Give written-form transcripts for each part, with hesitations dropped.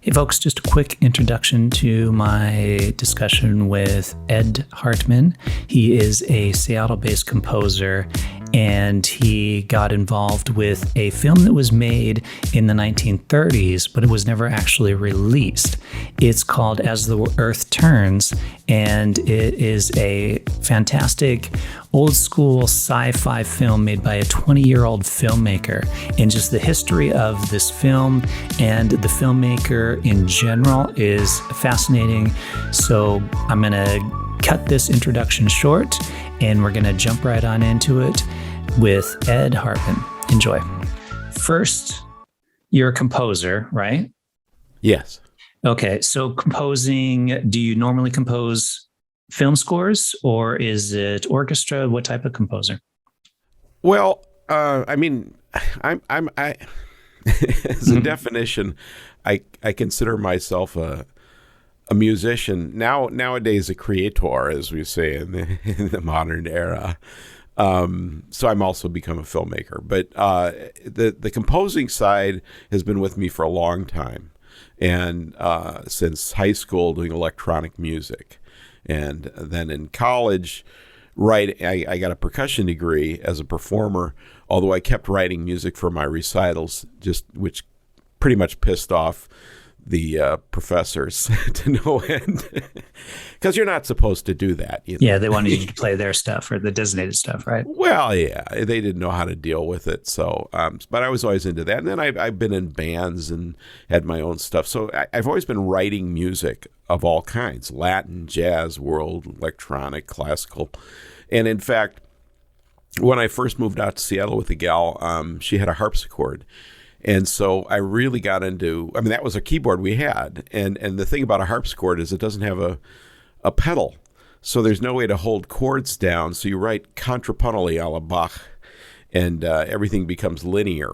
Hey folks, just a quick introduction to my discussion with Ed Hartman. He is a Seattle-based composer, and he got involved with a film that was made in the 1930s, but it was never actually released. It's called As the Earth Turns, and it is a fantastic old school sci-fi film made by a 20-year-old filmmaker. And just the history of this film and the filmmaker in general is fascinating. So I'm going to cut this introduction short, and we're going to jump right on into it with Ed Hartman. Enjoy. First, you're a composer, right? Yes. Okay, so composing, do you normally compose film scores, or is it orchestra? What type of composer? Well, I'm as a definition, I consider myself a musician nowadays, a creator, as we say in the modern era. So I'm also become a filmmaker, but the composing side has been with me for a long time, and since high school, doing electronic music. And then in college, I got a percussion degree as a performer, although I kept writing music for my recitals, which pretty much pissed off the professors to no end, because you're not supposed to do that. You know? Yeah, they wanted you to play their stuff or the designated stuff, right? Well, yeah, they didn't know how to deal with it. So, but I was always into that. And then I've been in bands and had my own stuff. So I've always been writing music of all kinds: Latin, jazz, world, electronic, classical. And in fact, when I first moved out to Seattle with a gal, she had a harpsichord. And so I really got into, that was a keyboard we had. And the thing about a harpsichord is it doesn't have a pedal. So there's no way to hold chords down. So you write contrapuntally a la Bach, and everything becomes linear.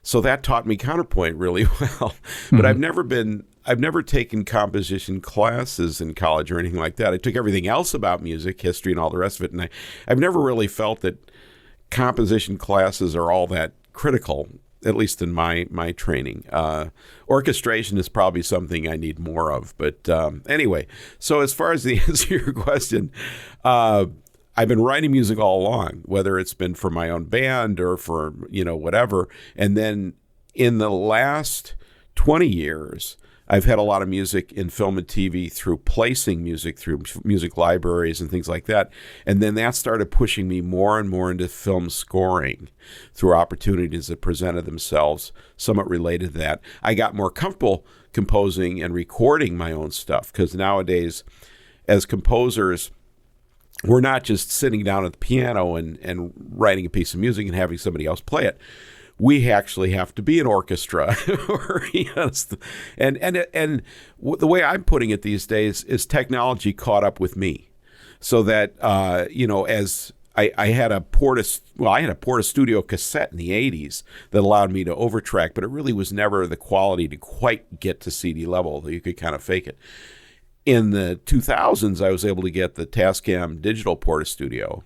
So that taught me counterpoint really well. But I've never taken composition classes in college or anything like that. I took everything else about music, history, and all the rest of it. And I've never really felt that composition classes are all that critical, at least in my training. Orchestration is probably something I need more of. But anyway, so as far as the answer to your question, I've been writing music all along, whether it's been for my own band or for, whatever. And then in the last 20 years, I've had a lot of music in film and TV through placing music through music libraries and things like that. And then that started pushing me more and more into film scoring through opportunities that presented themselves somewhat related to that. I got more comfortable composing and recording my own stuff, because nowadays, as composers, we're not just sitting down at the piano and writing a piece of music and having somebody else play it. We actually have to be an orchestra, and the way I'm putting it these days is technology caught up with me, so that as I had a Porta Studio cassette in the '80s that allowed me to overtrack, but it really was never the quality to quite get to CD level, though you could kind of fake it. In the 2000s, I was able to get the Tascam digital Porta Studio.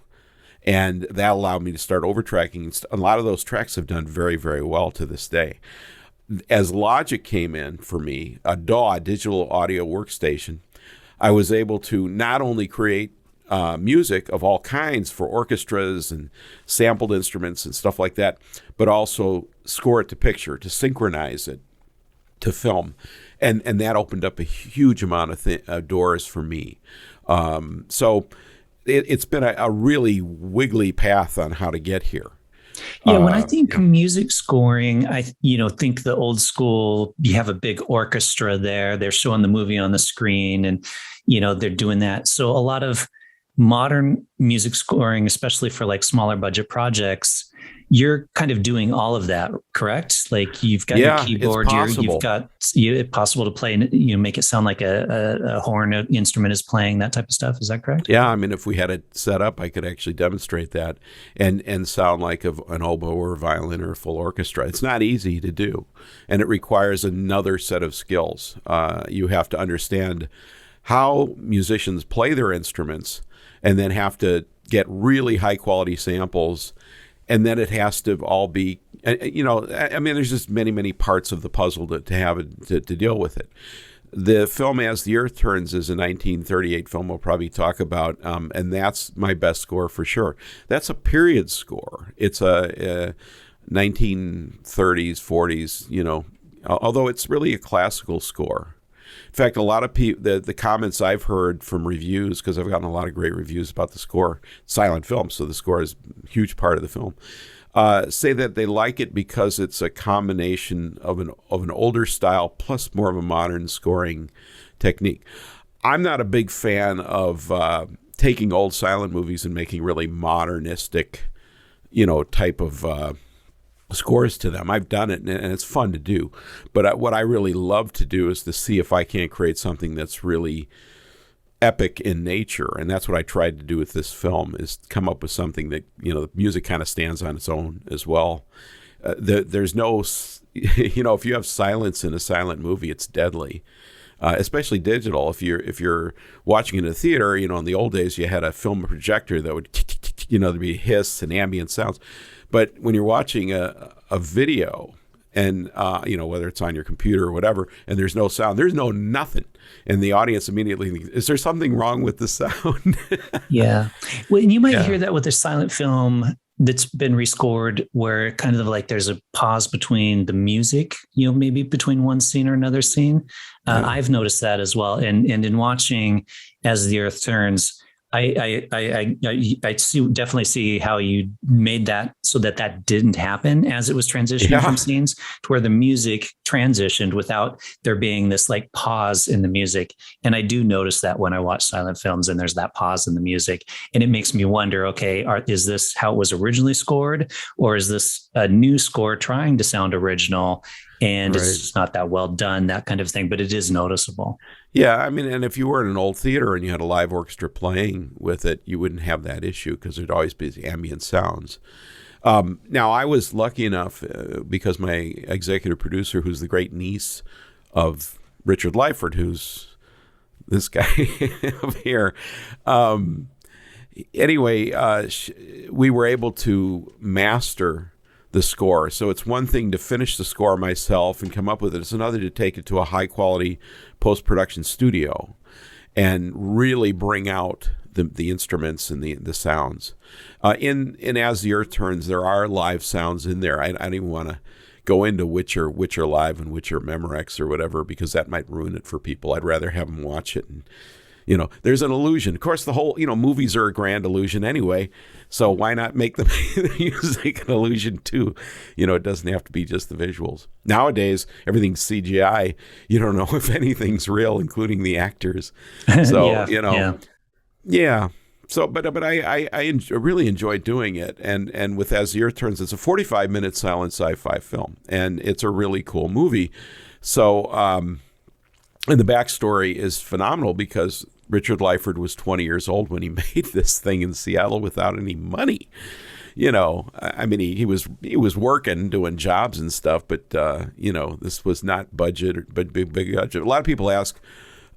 And that allowed me to start overtracking. A lot of those tracks have done very, very well to this day. As Logic came in for me, a DAW, digital audio workstation, I was able to not only create music of all kinds for orchestras and sampled instruments and stuff like that, but also score it to picture, to synchronize it to film. And that opened up a huge amount of doors for me. So it's been a really wiggly path on how to get here. Yeah, when I think music scoring, I think the old school, you have a big orchestra there. They're showing the movie on the screen, and they're doing that. So a lot of modern music scoring, especially for like smaller budget projects, you're kind of doing all of that, correct? Like you've got your keyboard, it's possible to play, make it sound like a horn instrument is playing, that type of stuff. Is that correct? Yeah, if we had it set up, I could actually demonstrate that and sound like an oboe or a violin or a full orchestra. It's not easy to do, and it requires another set of skills. You have to understand how musicians play their instruments, and then have to get really high quality samples. And then it has to all be I mean, there's just many parts of the puzzle to have to deal with it. The film As the Earth Turns is a 1938 film we'll probably talk about, and that's my best score for sure. That's a period score. It's a 1930s, 40s, although it's really a classical score. In fact, a lot of people, the comments I've heard from reviews, because I've gotten a lot of great reviews about the score, silent film, so the score is a huge part of the film, say that they like it because it's a combination of an older style plus more of a modern scoring technique. I'm not a big fan of taking old silent movies and making really modernistic, type of scores to them. I've done it, and it's fun to do. But what I really love to do is to see if I can't create something that's really epic in nature, and that's what I tried to do with this film, is come up with something that the music kind of stands on its own as well. There's no if you have silence in a silent movie, it's deadly, especially digital. If you're watching in a theater, in the old days you had a film projector that would there'd be hiss and ambient sounds, but when you're watching a video, and whether it's on your computer or whatever, and there's no sound, there's no nothing, and the audience immediately thinks, is there something wrong with the sound? Yeah. Well, and you might hear that with a silent film that's been rescored, where kind of like there's a pause between the music, maybe between one scene or another scene. I've noticed that as well. And in watching As the Earth Turns, I definitely see how you made that so that didn't happen as it was transitioning from scenes, to where the music transitioned without there being this like pause in the music. And I do notice that when I watch silent films and there's that pause in the music, and it makes me wonder, okay, is this how it was originally scored, or is this a new score trying to sound original? And it's just not that well done, that kind of thing, but it is noticeable. Yeah, I mean, and if you were in an old theater and you had a live orchestra playing with it, you wouldn't have that issue because there'd always be ambient sounds. Now, I was lucky enough because my executive producer, who's the great niece of Richard Lyford, who's this guy up here. Anyway, we were able to master the score. So it's one thing to finish the score myself and come up with it. It's another to take it to a high quality post-production studio and really bring out the instruments and the sounds. In As the Earth Turns, there are live sounds in there. I don't even want to go into which are live and which are Memorex or whatever, because that might ruin it for people. I'd rather have them watch it and there's an illusion. Of course, the whole, movies are a grand illusion anyway. So why not make the music an illusion too? It doesn't have to be just the visuals. Nowadays, everything's CGI. You don't know if anything's real, including the actors. So, yeah. So, but I really enjoyed doing it. And with As the Earth Turns, it's a 45-minute silent sci-fi film. And it's a really cool movie. So, and the backstory is phenomenal because Richard Lyford was 20 years old when he made this thing in Seattle without any money. I mean, he was working, doing jobs and stuff, but this was not budget, but big budget. A lot of people ask,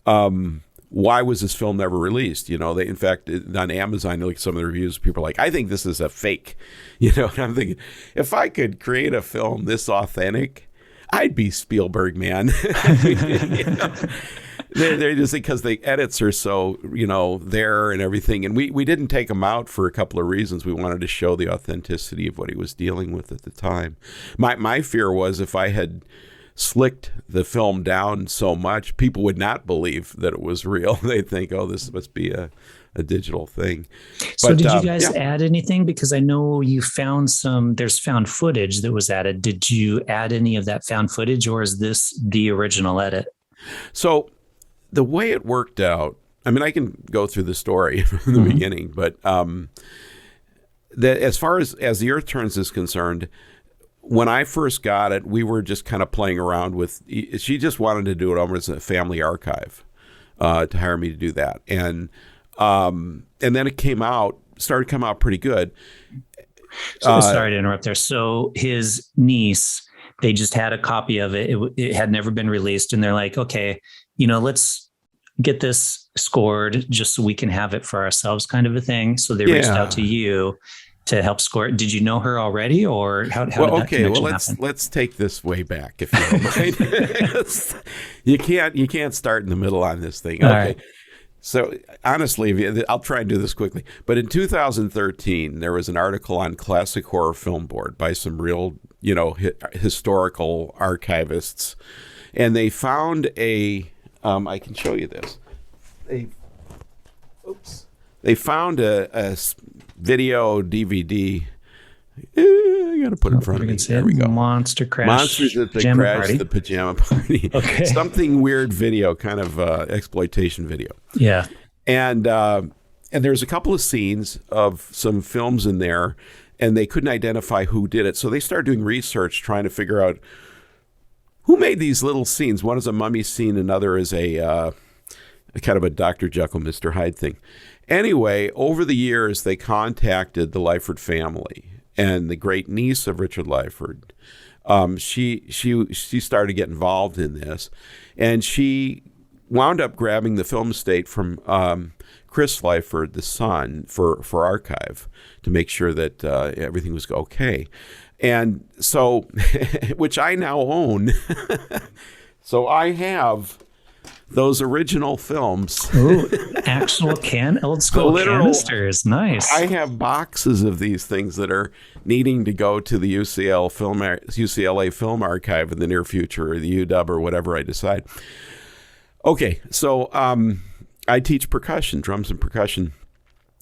why was this film never released? They, in fact, on Amazon, you look at some of the reviews, people are like, I think this is a fake. And I'm thinking, if I could create a film this authentic, I'd be Spielberg, man. They're just because the edits are so, there and everything. And we didn't take him out for a couple of reasons. We wanted to show the authenticity of what he was dealing with at the time. My fear was if I had slicked the film down so much, people would not believe that it was real. They'd think, oh, this must be a digital thing. So did you guys add anything? Because I know you found there's found footage that was added. Did you add any of that found footage, or is this the original edit? So the way it worked out, I mean, I can go through the story from the beginning, but as far as the Earth Turns is concerned, when I first got it, we were just kind of playing around with, she just wanted to do it almost as a family archive, to hire me to do that. And then it started to come out pretty good. So sorry to interrupt there. So his niece, they just had a copy of it. It had never been released. And they're like, okay, let's get this scored just so we can have it for ourselves, kind of a thing. So they reached out to you to help score it. Did you know her already, or how did that connection happen? Let's take this way back, if you don't mind. you can't start in the middle on this thing. All Okay. right. So honestly, I'll try and do this quickly. But in 2013, there was an article on Classic Horror Film Board by some real, historical archivists, and they found I can show you this. They found a video DVD. I gotta put it in front of me. There we go. Monster Crash. Monsters at the Pajama Crash Party. the Pajama Party. Okay. Something weird video, kind of exploitation video. Yeah. And there's a couple of scenes of some films in there, and they couldn't identify who did it. So they started doing research trying to figure out who made these little scenes. One is a mummy scene, another is a kind of a Dr. Jekyll, Mr. Hyde thing. Anyway, over the years, they contacted the Lyford family and the great niece of Richard Lyford. She started to get involved in this, and she wound up grabbing the film estate from Chris Lyford, the son, for archive to make sure that everything was okay. And so, which I now own. So I have those original films. Ooh, actual old school canisters. Nice. I have boxes of these things that are needing to go to the UCLA Film Archive in the near future, or the UW, or whatever I decide. Okay, so I teach percussion, drums and percussion,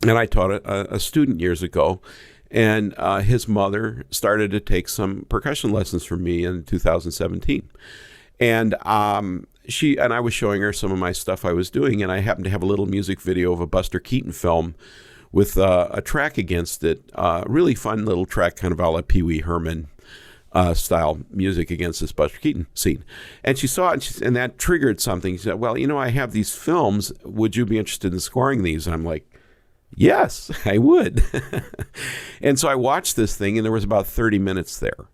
and I taught a student years ago, and his mother started to take some percussion lessons from me in 2017. And I was showing her some of my stuff I was doing, and I happened to have a little music video of a Buster Keaton film with a track against it, really fun little track, kind of a la Pee Wee Herman style music against this Buster Keaton scene. And she saw it, and that triggered something. She said, well, I have these films. Would you be interested in scoring these? And I'm like, yes, I would. And so I watched this thing, and there was about 30 minutes there.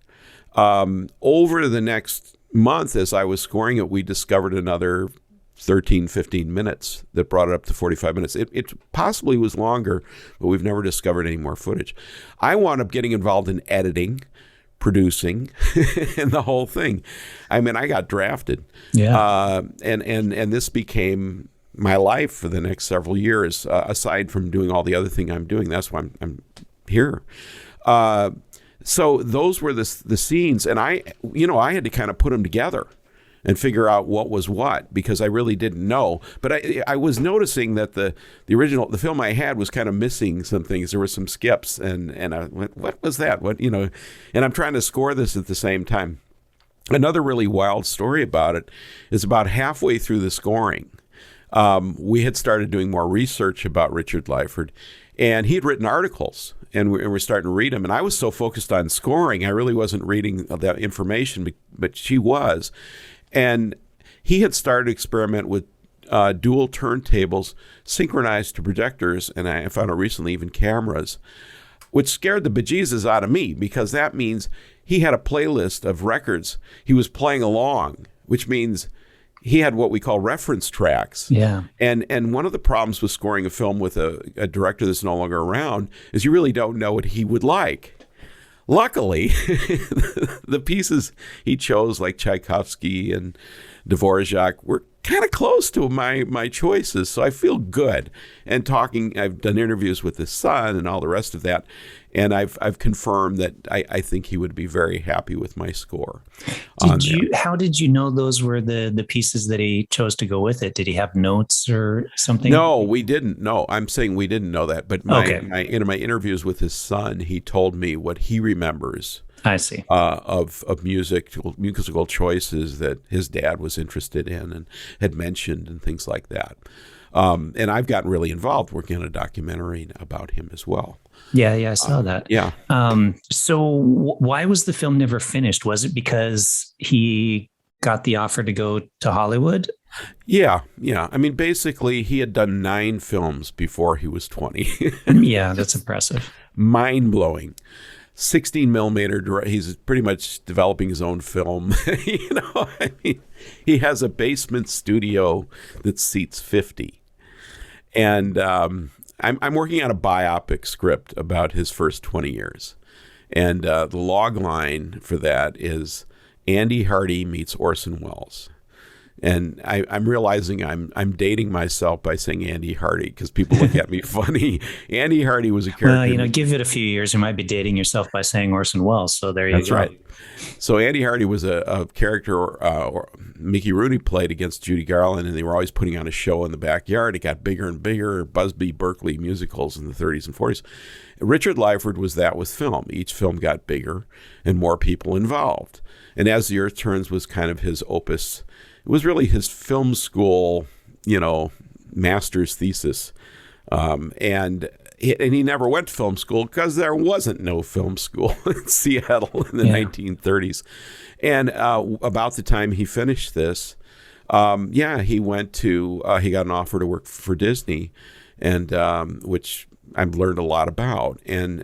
Over the next month, as I was scoring it, we discovered another 13, 15 minutes that brought it up to 45 minutes. It possibly was longer, but we've never discovered any more footage. I wound up getting involved in editing, producing, and the whole thing. I mean, I got drafted. Yeah. And this became my life for the next several years, aside from doing all the other thing I'm doing. That's why I'm here. So those were the scenes, and I had to kind of put them together and figure out what was what, because I really didn't know. But I was noticing that the film I had was kind of missing some things. There were some skips, and I went, what was that? And I'm trying to score this at the same time. Another really wild story about it is about halfway through the scoring, we had started doing more research about Richard Lyford, and he had written articles, and we're starting to read them. And I was so focused on scoring, I really wasn't reading that information, but she was. And he had started to experiment with dual turntables synchronized to projectors, and I found out recently even cameras, which scared the bejesus out of me, because that means he had a playlist of records he was playing along, which means he had what we call reference tracks. Yeah. And one of the problems with scoring a film with a director that's no longer around is you really don't know what he would like. Luckily, the pieces he chose, like Tchaikovsky and Dvorak, were kind of close to my choices, so I feel good. And I've done interviews with his son and all the rest of that, and I've confirmed that I think he would be very happy with my score. How did you know those were the pieces that he chose to go with it? Did he have notes or something? No, we didn't know. I'm saying we didn't know that, but in my interviews with his son, he told me what he remembers. I see. Of musical choices that his dad was interested in and had mentioned and things like that. And I've gotten really involved working on a documentary about him as well. Yeah, I saw that. Yeah. So why was the film never finished? Was it because he got the offer to go to Hollywood? Yeah. I mean, basically, he had done 9 films before he was 20. Yeah, that's impressive. Mind-blowing. 16 millimeter. He's pretty much developing his own film. I mean, he has a basement studio that seats 50. And I'm working on a biopic script about his first 20 years. And the log line for that is Andy Hardy meets Orson Welles. And I'm realizing I'm dating myself by saying Andy Hardy because people look at me funny. Andy Hardy was a character. Well, give it a few years, you might be dating yourself by saying Orson Welles. So there you go. That's right. So Andy Hardy was a character or Mickey Rooney played against Judy Garland, and they were always putting on a show in the backyard. It got bigger and bigger, Busby Berkeley musicals in the 30s and 40s. Richard Lyford was that with film. Each film got bigger and more people involved. And As the Earth Turns was kind of his opus. It was really his film school, master's thesis. And he never went to film school because there wasn't no film school in Seattle in the 1930s. And about the time he finished this, he went to, he got an offer to work for Disney, and which I've learned a lot about. And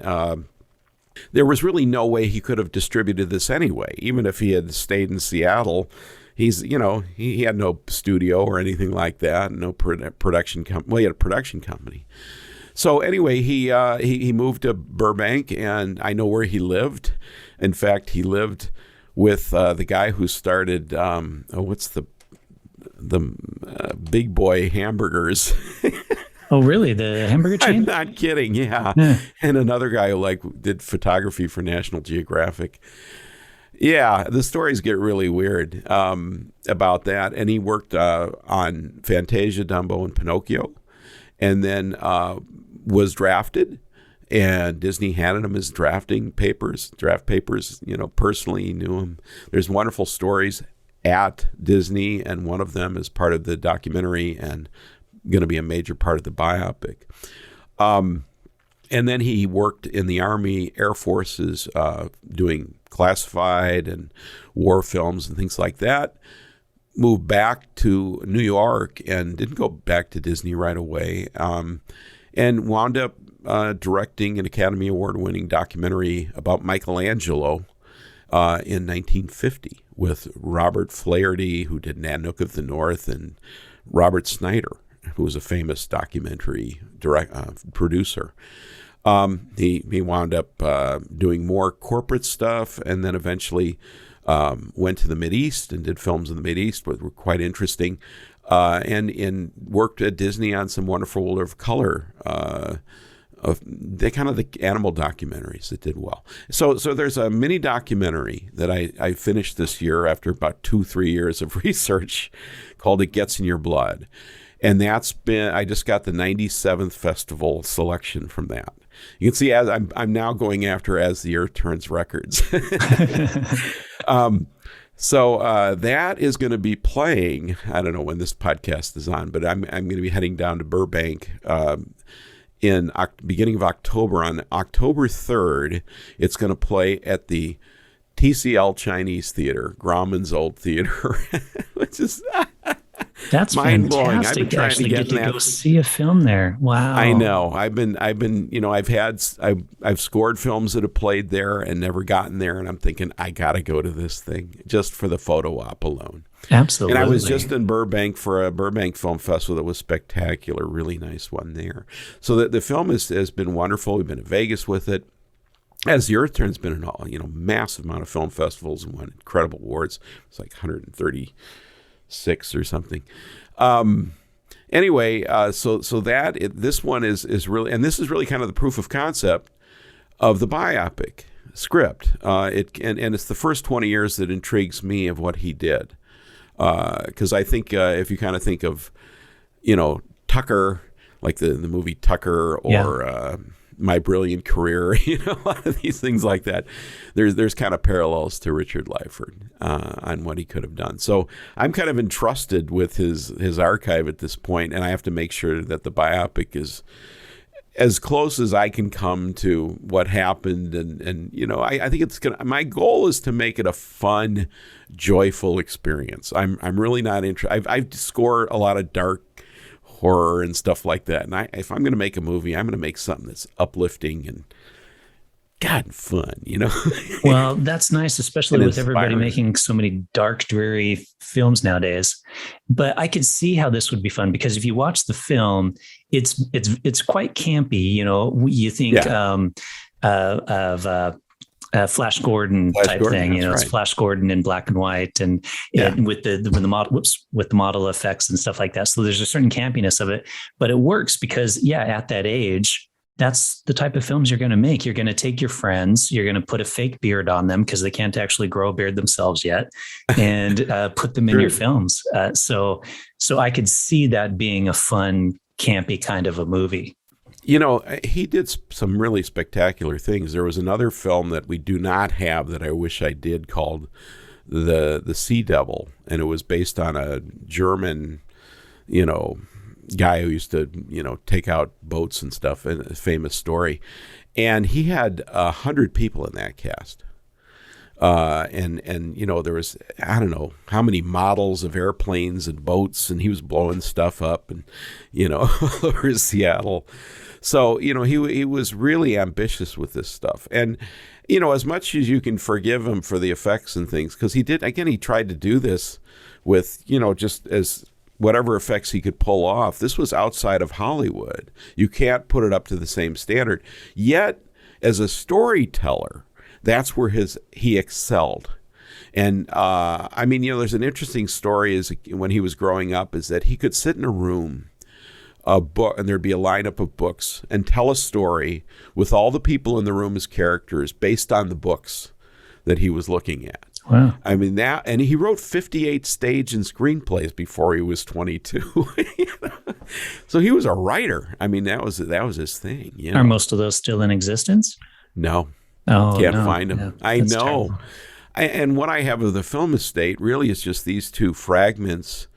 there was really no way he could have distributed this anyway, even if he had stayed in Seattle. He had no studio or anything like that, no production company. Well, he had a production company. So anyway, he moved to Burbank, and I know where he lived. In fact, he lived with the guy who started what's the Big Boy Hamburgers. Oh, really? The hamburger chain? I'm not kidding. Yeah. And another guy who did photography for National Geographic. Yeah, the stories get really weird about that. And he worked on Fantasia, Dumbo, and Pinocchio, and then was drafted. And Disney handed him his draft papers. Personally, he knew him. There's wonderful stories at Disney, and one of them is part of the documentary and going to be a major part of the biopic. And then he worked in the Army, Air Forces, doing classified and war films and things like that. Moved back to New York and didn't go back to Disney right away, and wound up directing an Academy Award-winning documentary about Michelangelo in 1950 with Robert Flaherty, who did Nanook of the North, and Robert Snyder, who was a famous documentary producer. He wound up doing more corporate stuff, and then eventually went to the Mideast and did films in the Mideast, which were quite interesting, and worked at Disney on some wonderful World of Color, the animal documentaries that did well. So there's a mini documentary that I finished this year after about 2-3 years of research called It Gets in Your Blood. And I just got the 97th festival selection from that. You can see as I'm now going after As the Earth Turns records. So that is going to be playing. I don't know when this podcast is on, but I'm going to be heading down to Burbank in beginning of October. On October 3rd, it's going to play at the TCL Chinese Theater, Grauman's old theater, which is that's mind-blowing. fantastic. I've been trying to get go see a film there. Wow. I know. I've been. I've scored films that have played there and never gotten there, and I'm thinking I got to go to this thing just for the photo op alone. Absolutely. And I was just in Burbank for a Burbank Film Festival that was spectacular. Really nice one there. So the film has been wonderful. We've been to Vegas with it. As the Earth Turns, been in massive amount of film festivals and won incredible awards. It's like 136 or something. Anyway, this one is really, and this is really kind of the proof of concept of the biopic script. And it's the first 20 years that intrigues me of what he did. Because I think if you kind of think of, Tucker, like the movie Tucker, or My Brilliant Career, a lot of these things like that. There's kind of parallels to Richard Lyford on what he could have done. So I'm kind of entrusted with his archive at this point, and I have to make sure that the biopic is as close as I can come to what happened. And I think my goal is to make it a fun, joyful experience. I'm really not interested. I score a lot of dark horror and stuff like that. And if I'm going to make a movie, I'm going to make something that's uplifting and God, fun, you know. Well, that's nice, especially And with everybody inspiring. making so many dark, dreary films nowadays. But I could see how this would be fun because if you watch the film, it's quite campy. You know, you think Yeah, of Flash Gordon Flash type Gordon, thing. You that's know, it's right. Flash Gordon in black and white, and Yeah, with the model, with the model effects and stuff like that. So there's a certain campiness of it, but it works because at that age, that's the type of films you're going to make. You're going to take your friends, you're going to put a fake beard on them because they can't actually grow a beard themselves yet, and put them in your true. films. So I could see that being a fun, campy kind of a movie. You know, he did some really spectacular things. There was another film that we do not have that I wish I did called the Sea Devil, and it was based on a German, you know, guy who used to, you know, take out boats and stuff, and a famous story. And he had 100 people in that cast. And you know, there was, I don't know how many models of airplanes and boats, and he was blowing stuff up, and you know, all over Seattle. So you know, he was really ambitious with this stuff. And you know, as much as you can forgive him for the effects and things, because he tried to do this with, you know, just as whatever effects he could pull off. This was outside of Hollywood. You can't put it up to the same standard. Yet, as a storyteller, that's where he excelled. And I mean, you know, there's an interesting story is when he was growing up is that he could sit in a room, a book, and there'd be a lineup of books, and tell a story with all the people in the room as characters based on the books that he was looking at. Wow. I mean that, and he wrote 58 stage and screenplays before he was 22. You know? So he was a writer. I mean, that was his thing. You know? Are most of those still in existence? No, Oh, can't no, find them. no, I that's know. terrible. And what I have of the film estate really is just these two fragments,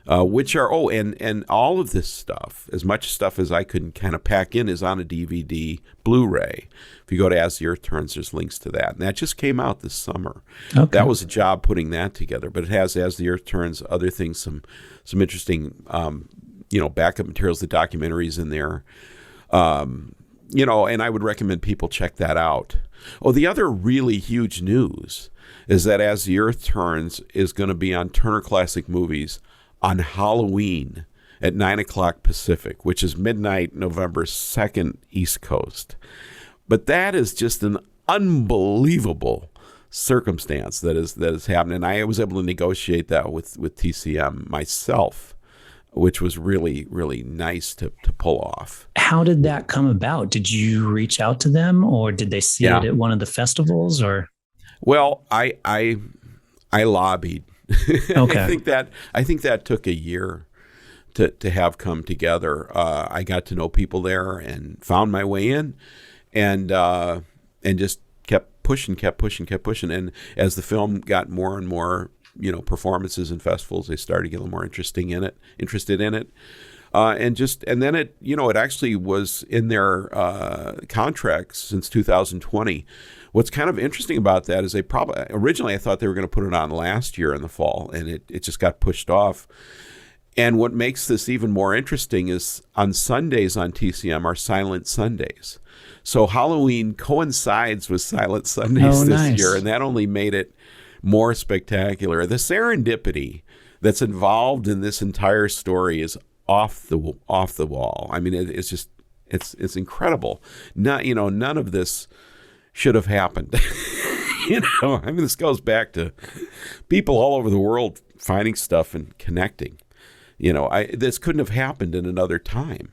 which are, and all of this stuff, as much stuff as I could kind of pack in, is on a DVD Blu-ray. If you go to As the Earth Turns, there's links to that. And that just came out this summer. Okay. That was a job putting that together. But it has As the Earth Turns, other things, some interesting, you know, backup materials, the documentaries in there. You know, and I would recommend people check that out. Oh, the other really huge news is that As the Earth Turns is going to be on Turner Classic Movies on Halloween at 9 o'clock Pacific, which is midnight November 2nd East Coast. But that is just an unbelievable circumstance that is happening. And I was able to negotiate that with TCM myself, which was really, really nice to pull off. How did that come about? Did you reach out to them, or did they see it at one of the festivals? Or well, I lobbied. Okay. I think that took a year to have come together. I got to know people there and found my way in, and just kept pushing. And as the film got more and more, you know, performances and festivals, they started to get a little more interested in it. And then it, you know, it actually was in their contracts since 2020. What's kind of interesting about that is they probably, originally I thought they were going to put it on last year in the fall, and it just got pushed off. And what makes this even more interesting is on Sundays on TCM are Silent Sundays. So Halloween coincides with Silent Sundays this year, and that only made it more spectacular. The serendipity that's involved in this entire story is off the wall. I mean, it's just it's incredible. None of this should have happened. You know, I mean, this goes back to people all over the world finding stuff and connecting. You know, this couldn't have happened in another time.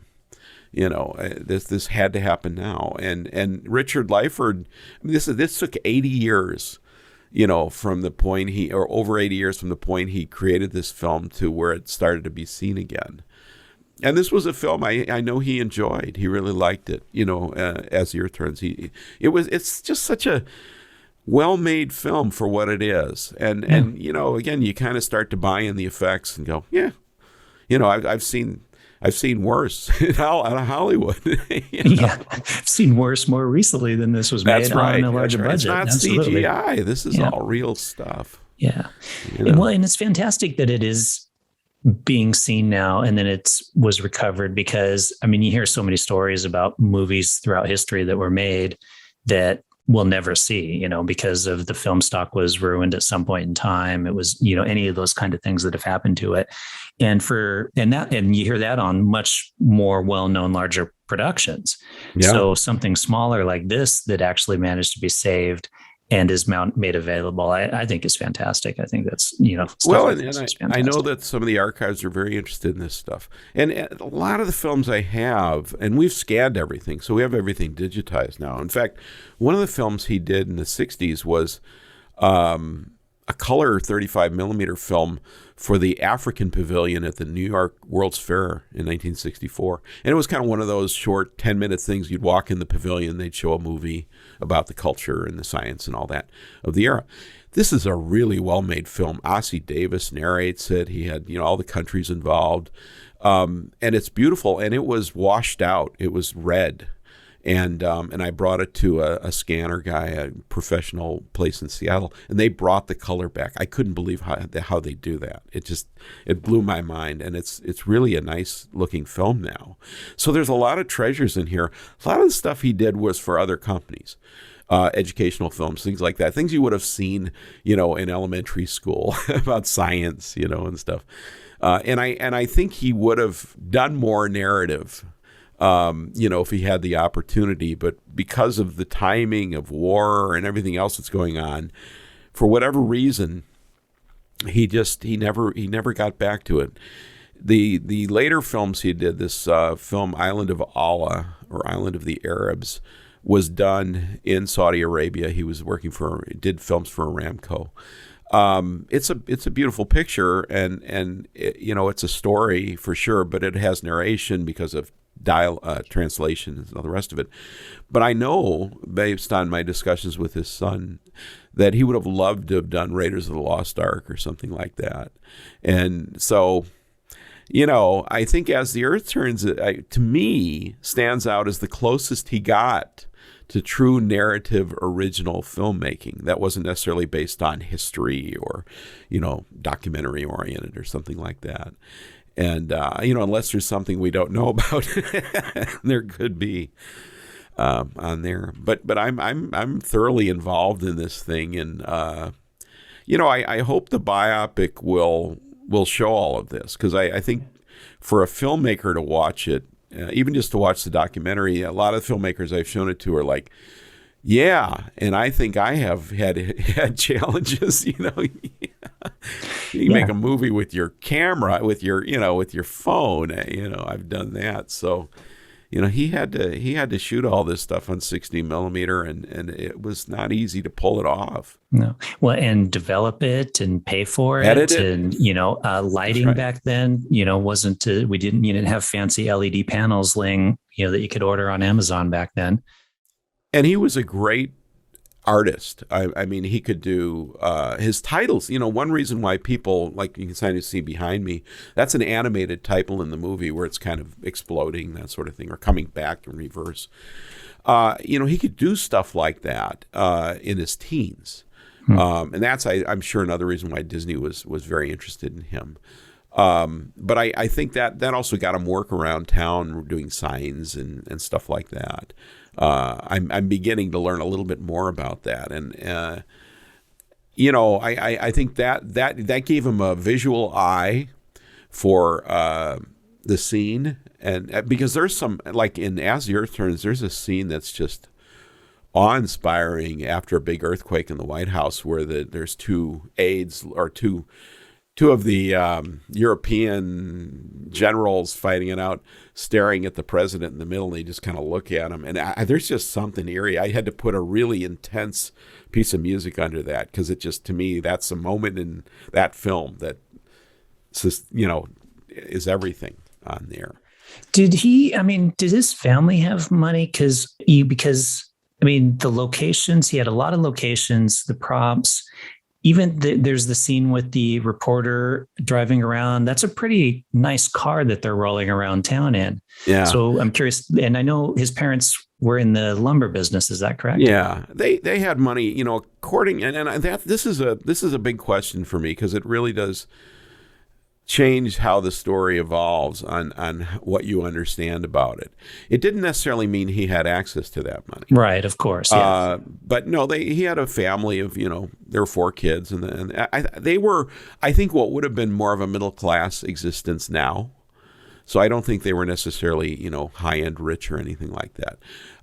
You know, this had to happen now. And Richard Lyford, I mean, this took 80 years. You know, from the point or over 80 years from the point he created this film to where it started to be seen again. And this was a film I know he enjoyed. He really liked it. You know, As the Earth Turns, it's just such a well-made film for what it is. And you know, again, you kind of start to buy in the effects and go, yeah, you know, I've seen worse out of Hollywood. You know? Yeah, I've seen worse more recently than this was made on a larger budget. It's not Absolutely. CGI. This is all real stuff. Yeah. You know? And it's fantastic that it is being seen now and then it was recovered, because I mean, you hear so many stories about movies throughout history that were made that we'll never see, because of the film stock was ruined at some point in time. It was, any of those kind of things that have happened to it. And you hear that on much more well-known, larger productions. Yeah. So something smaller like this that actually managed to be saved and is made available, I think is fantastic. I think that's, well, like and I know that some of the archives are very interested in this stuff. And a lot of the films I have, and we've scanned everything, so we have everything digitized now. In fact, one of the films he did in the 60s was a color 35 millimeter film for the African Pavilion at the New York World's Fair in 1964. And it was kind of one of those short 10-minute things. You'd walk in the pavilion, they'd show a movie about the culture and the science and all that of the era. This is a really well-made film. Ossie Davis narrates it. He had, all the countries involved. And it's beautiful. And it was washed out. It was red. And I brought it to a scanner guy, a professional place in Seattle, and they brought the color back. I couldn't believe how they do that. It blew my mind, and it's really a nice looking film now. So there's a lot of treasures in here. A lot of the stuff he did was for other companies, educational films, things like that, things you would have seen, in elementary school about science, and stuff. And I think he would have done more narrative. If he had the opportunity, but because of the timing of war and everything else that's going on, for whatever reason, he never got back to it. The later films he did, this film Island of Allah or Island of the Arabs, was done in Saudi Arabia. He was did films for Aramco. It's a beautiful picture, and it's a story for sure, but it has narration because of translation and all the rest of it. But I know, based on my discussions with his son, that he would have loved to have done Raiders of the Lost Ark or something like that. And so, I think As the Earth Turns, to me, stands out as the closest he got to true narrative original filmmaking that wasn't necessarily based on history or, documentary oriented or something like that. And, unless there's something we don't know about, there could be on there. But I'm thoroughly involved in this thing. And, I hope the biopic will show all of this, because I think for a filmmaker to watch it, even just to watch the documentary, a lot of filmmakers I've shown it to are like, yeah, and I think I have had challenges. You can make a movie with your camera, with your phone. I've done that. So, he had to shoot all this stuff on 60 millimeter, and it was not easy to pull it off. No, well, and develop it and pay for it, and lighting right. Back then, wasn't you didn't have fancy LED panels laying, that you could order on Amazon back then. And he was a great artist. I mean, he could do his titles. One reason why people, like you can kind of see behind me, that's an animated title in the movie where it's kind of exploding, that sort of thing, or coming back in reverse. He could do stuff like that in his teens. And that's, I'm sure, another reason why Disney was very interested in him. But I think that also got him work around town doing signs and stuff like that. I'm beginning to learn a little bit more about that, and I think that gave him a visual eye for the scene, and because there's some, like in As the Earth Turns, there's a scene that's just awe-inspiring after a big earthquake in the White House, where there's two aides or two of the European generals fighting it out, staring at the president in the middle, and they just kind of look at him. And there's just something eerie. I had to put a really intense piece of music under that, because it just, to me, that's a moment in that film that just, is everything on there. Did his family have money? Because the locations, he had a lot of locations, the props. Even there's the scene with the reporter driving around. That's a pretty nice car that they're rolling around town in. Yeah. So I'm curious, and I know his parents were in the lumber business. Is that correct? Yeah, they had money. According, and that this is a big question for me, because it really does change how the story evolves on what you understand about it. It didn't necessarily mean he had access to that money. Right, of course. Yeah. But no, he had a family of, there were 4 kids, and they were, I think, what would have been more of a middle class existence now. So I don't think they were necessarily, high end rich or anything like that.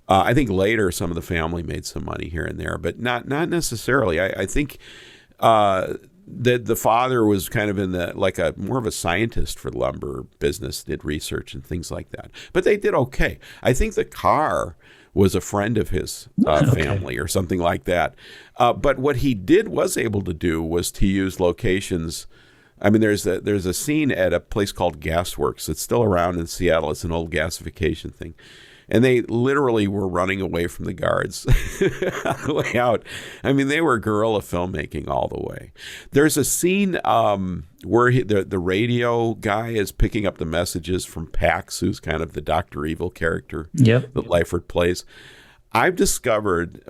I think later some of the family made some money here and there, but not necessarily. I think that the father was kind of in more of a scientist for lumber business, did research and things like that. But they did okay. I think the car was a friend of his family or something like that. But what he was able to do was to use locations. I mean, there's a scene at a place called Gasworks. It's still around in Seattle. It's an old gasification thing. And they literally were running away from the guards on the way out. I mean, they were guerrilla filmmaking all the way. There's a scene where the radio guy is picking up the messages from Pax, who's kind of the Dr. Evil character that Lyford plays.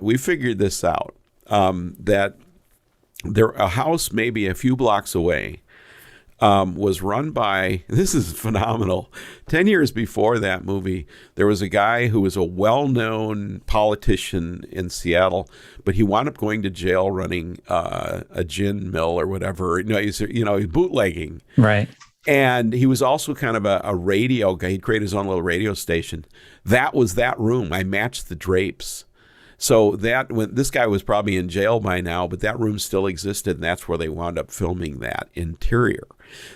We figured this out, that a house maybe a few blocks away was run by, this is phenomenal, 10 years before that movie, there was a guy who was a well-known politician in Seattle, but he wound up going to jail running a gin mill or whatever. He's bootlegging. Right. And he was also kind of a radio guy. He'd create his own little radio station. That was that room. I matched the drapes. So when this guy was probably in jail by now, but that room still existed, and that's where they wound up filming that interior.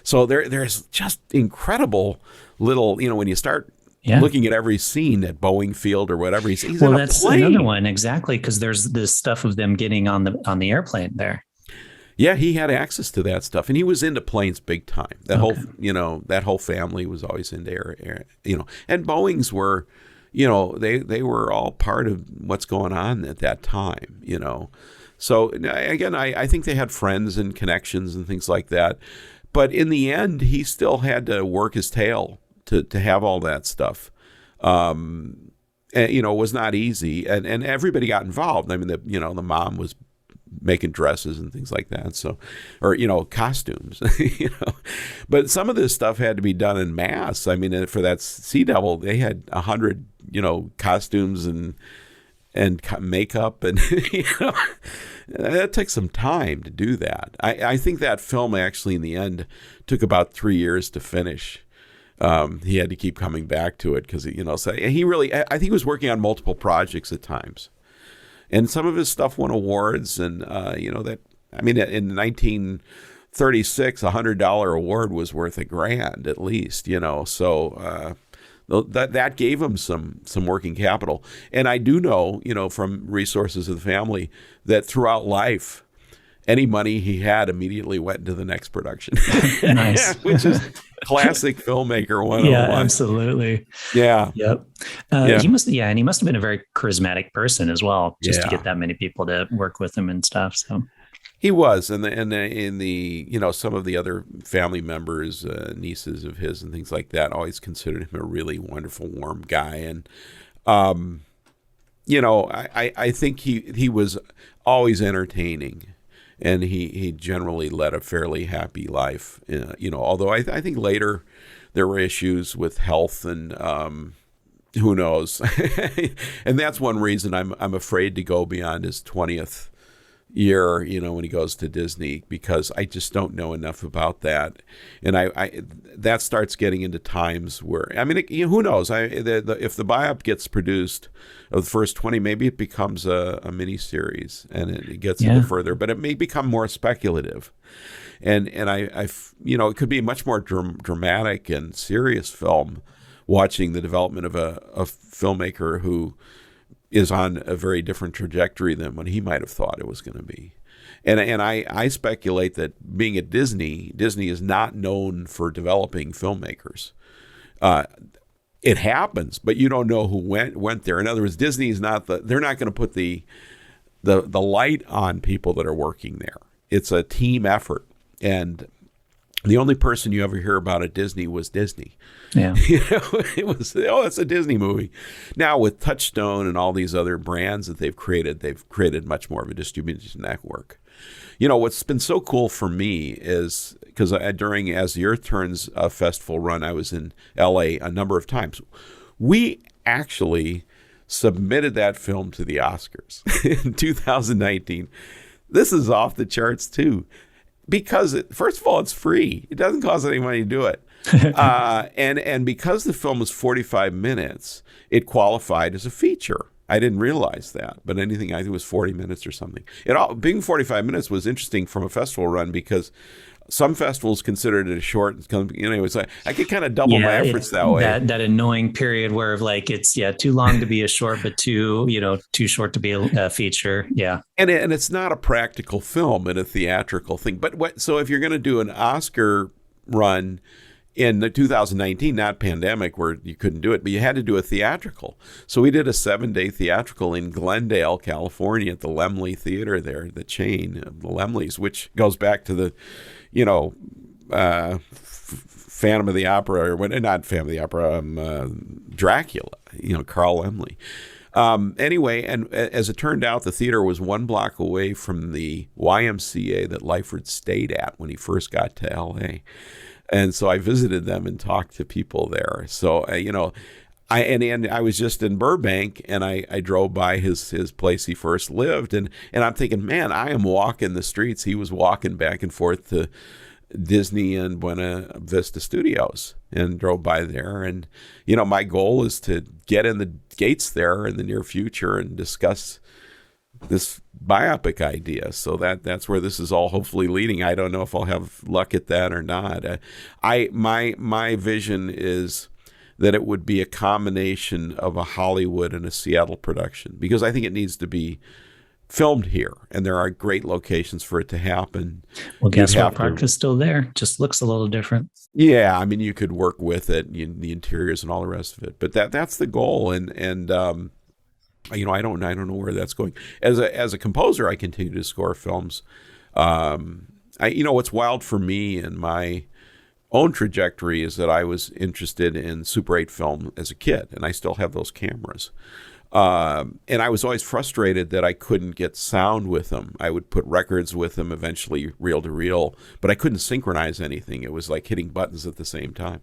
So there's just incredible little, when you start looking at every scene at Boeing Field or whatever, he's in a plane. That's another one, exactly, because there's this stuff of them getting on the airplane there. Yeah, he had access to that stuff, and he was into planes big time. That whole family was always into air, and Boeings were. They were all part of what's going on at that time, So again, I think they had friends and connections and things like that. But in the end, he still had to work his tail to have all that stuff. And, it was not easy. And everybody got involved. I mean, the mom was making dresses and things like that. So, or, costumes, but some of this stuff had to be done in mass. I mean, for that Sea Devil, they had 100, costumes and makeup and, that took some time to do that. I think that film actually in the end took about 3 years to finish. He had to keep coming back to it because, so he really, I think he was working on multiple projects at times. And some of his stuff won awards, and in 1936, $100 award was worth $1,000 at least. So that gave him some working capital. And I do know, from resources of the family, that throughout life, any money he had immediately went into the next production. Nice. Which is classic filmmaker 101. Yeah, absolutely. Yeah. Yep. He must have been a very charismatic person as well, just to get that many people to work with him and stuff. So he was, and some of the other family members, nieces of his and things like that, always considered him a really wonderful, warm guy. And I think he was always entertaining. And he generally led a fairly happy life, although I think later there were issues with health and who knows. And that's one reason I'm afraid to go beyond his 20th year, when he goes to Disney, because I just don't know enough about that. And that starts getting into times where, who knows? If the biop gets produced of the first 20, maybe it becomes a mini series and it gets into further, but it may become more speculative. And it could be a much more dramatic and serious film, watching the development of a filmmaker who is on a very different trajectory than what he might have thought it was going to be. And I speculate that being at Disney is not known for developing filmmakers. It happens, but you don't know who went there. In other words, Disney is they're not going to put the light on people that are working there. It's a team effort. And the only person you ever hear about at Disney was Disney. Yeah. It was, it's a Disney movie. Now with Touchstone and all these other brands that they've created much more of a distribution network. What's been so cool for me is because during As the Earth Turns festival run, I was in LA a number of times. We actually submitted that film to the Oscars in 2019. This is off the charts too, because first of all, it's free. It doesn't cost any money to do it. And because the film was 45 minutes, it qualified as a feature. I didn't realize that, but I think it was 40 minutes or something. Being 45 minutes was interesting from a festival run because some festivals considered it a short. It's like I could kind of double my efforts that way. That annoying period where it's too long to be a short, but too short to be a feature. Yeah, and it's not a practical film and a theatrical thing. But so if you're going to do an Oscar run in the 2019, not pandemic, where you couldn't do it, but you had to do a theatrical. So we did a 7-day theatrical in Glendale, California, at the Laemmle Theater there, the chain of the Laemmles, which goes back to the, Phantom of the Opera, or not Phantom of the Opera, Dracula, Carl Laemmle. Anyway, and as it turned out, the theater was 1 block away from the YMCA that Lyford stayed at when he first got to L.A., and so I visited them and talked to people there. So, I was just in Burbank, and I drove by his place he first lived. And I'm thinking, man, I am walking the streets. He was walking back and forth to Disney and Buena Vista Studios and drove by there. And, my goal is to get in the gates there in the near future and discuss this biopic idea. So that's where this is all hopefully leading. I don't know if I'll have luck at that or not. My vision is that it would be a combination of a Hollywood and a Seattle production, because I think it needs to be filmed here, and there are great locations for it to happen. Well, guess what? Park is still there. Just looks a little different. Yeah, I mean, you could work with it, the interiors and all the rest of it. But that's the goal, and I don't know where that's going. As a composer, I continue to score films. What's wild for me and my own trajectory is that I was interested in Super 8 film as a kid, and I still have those cameras. And I was always frustrated that I couldn't get sound with them. I would put records with them, eventually reel to reel, but I couldn't synchronize anything. It was like hitting buttons at the same time.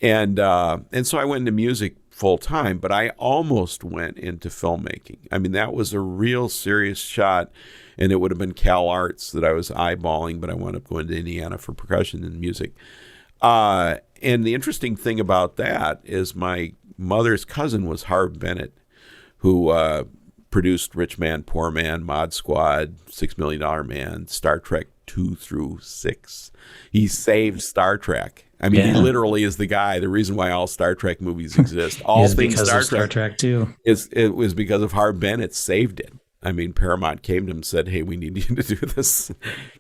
And so I went into music full time, but I almost went into filmmaking. I mean, that was a real serious shot, and it would have been Cal Arts that I was eyeballing, but I wound up going to Indiana for percussion and music. And the interesting thing about that is my mother's cousin was Harv Bennett, who produced Rich Man, Poor Man, Mod Squad, $6 Million Man, Star Trek 2 through 6. He saved Star Trek. I mean, he literally is the guy. The reason why all Star Trek movies exist, all things Star Trek too, it was because of Harv Bennett saved it. I mean, Paramount came to him and said, "Hey, we need you to do this."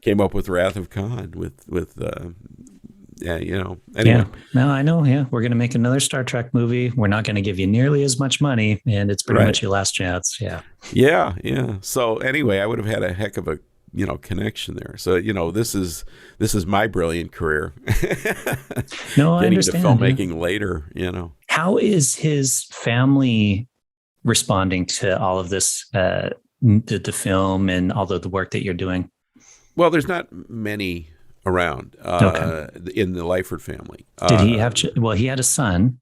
Came up with Wrath of Khan Anyway. Yeah, no, I know. Yeah, we're going to make another Star Trek movie. We're not going to give you nearly as much money, and it's pretty much your last chance. Yeah. Yeah. So anyway, I would have had a heck of a connection there. So this is my brilliant career. No, I understand. Getting into filmmaking later. How is his family responding to all of this, the film and all of the work that you're doing? Well, there's not many around in the Lyford family. Did he have? He had a son.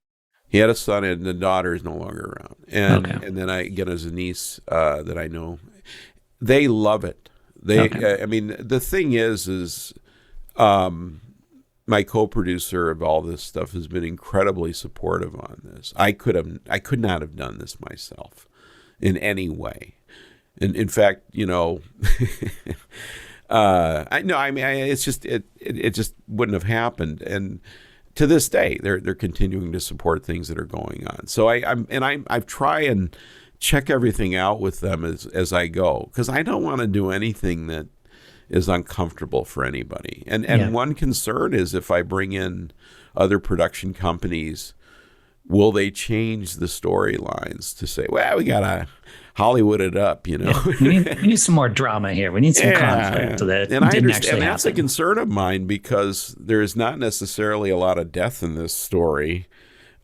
He had a son, and the daughter is no longer around. And then I get as a niece that I know. They love it. I mean, the thing is my co-producer of all this stuff has been incredibly supportive on this. I could not have done this myself in any way. And in fact, it's just it just wouldn't have happened. And to this day, they're continuing to support things that are going on. So I try and check everything out with them as I go, because I don't want to do anything that is uncomfortable for anybody. And one concern is if I bring in other production companies, will they change the storylines to say, well, we got to Hollywood it up, Yeah, we need some more drama here. We need some conflict. So that and I didn't understand actually that's happen. a concern of mine, because there is not necessarily a lot of death in this story.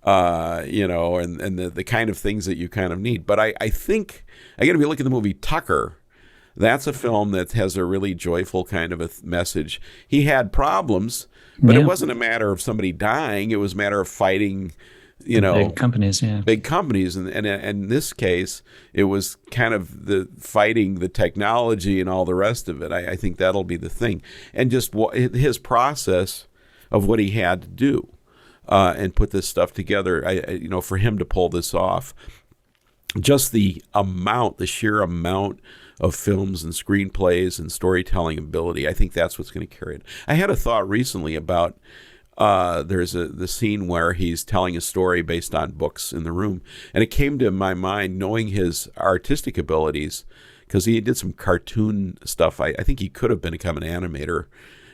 And the kind of things that you kind of need. But I think, again, if you look at the movie Tucker, That's a film that has a really joyful kind of a message. He had problems, but it wasn't a matter of somebody dying. It was a matter of fighting, big companies, big companies. And in this case, it was kind of the fighting the technology and all the rest of it. I think that'll be the thing. And just his process of what he had to do and put this stuff together, for him to pull this off. Just the sheer amount of films and screenplays and storytelling ability, I think that's what's going to carry it. I had a thought recently about there's the scene where he's telling a story based on books in the room, and it came to my mind, knowing his artistic abilities, because he did some cartoon stuff. I think he could have become an animator.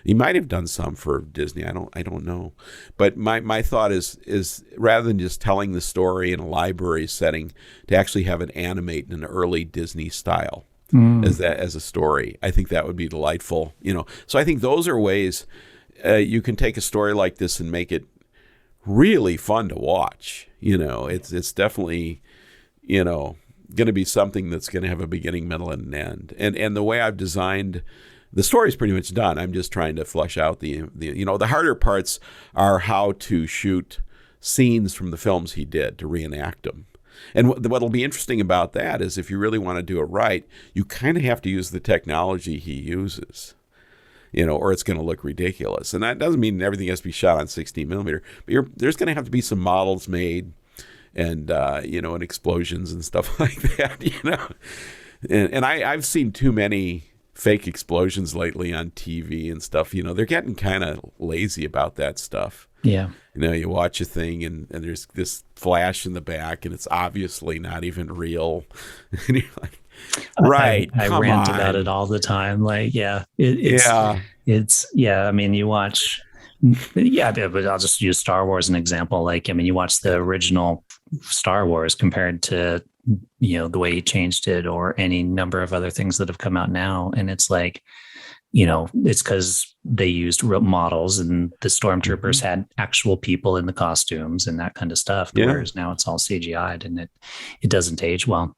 He might have done some for Disney. I don't know. But my thought is rather than just telling the story in a library setting, to actually have it animate in an early Disney style as a story. I think that would be delightful. So I think those are ways you can take a story like this and make it really fun to watch. It's definitely going to be something that's going to have a beginning, middle, and an end. And the way I've designed. The story's pretty much done. I'm just trying to flesh out the harder parts are how to shoot scenes from the films he did to reenact them. And what'll be interesting about that is if you really want to do it right, you kind of have to use the technology he uses, or it's going to look ridiculous. And that doesn't mean everything has to be shot on 16 millimeter, but there's going to have to be some models made and, and explosions and stuff like that, And I've seen too many fake explosions lately on TV and stuff. They're getting kind of lazy about that stuff. Yeah. You watch a thing and there's this flash in the back and it's obviously not even real. And you're like, right. I rant about it all the time. Like, I mean, you watch, but I'll just use Star Wars as an example. Like, I mean, you watch the original Star Wars compared to the way he changed it or any number of other things that have come out now. And it's like, it's because they used real models and the stormtroopers had actual people in the costumes and that kind of stuff. Yeah. Whereas now it's all CGI'd and it doesn't age well.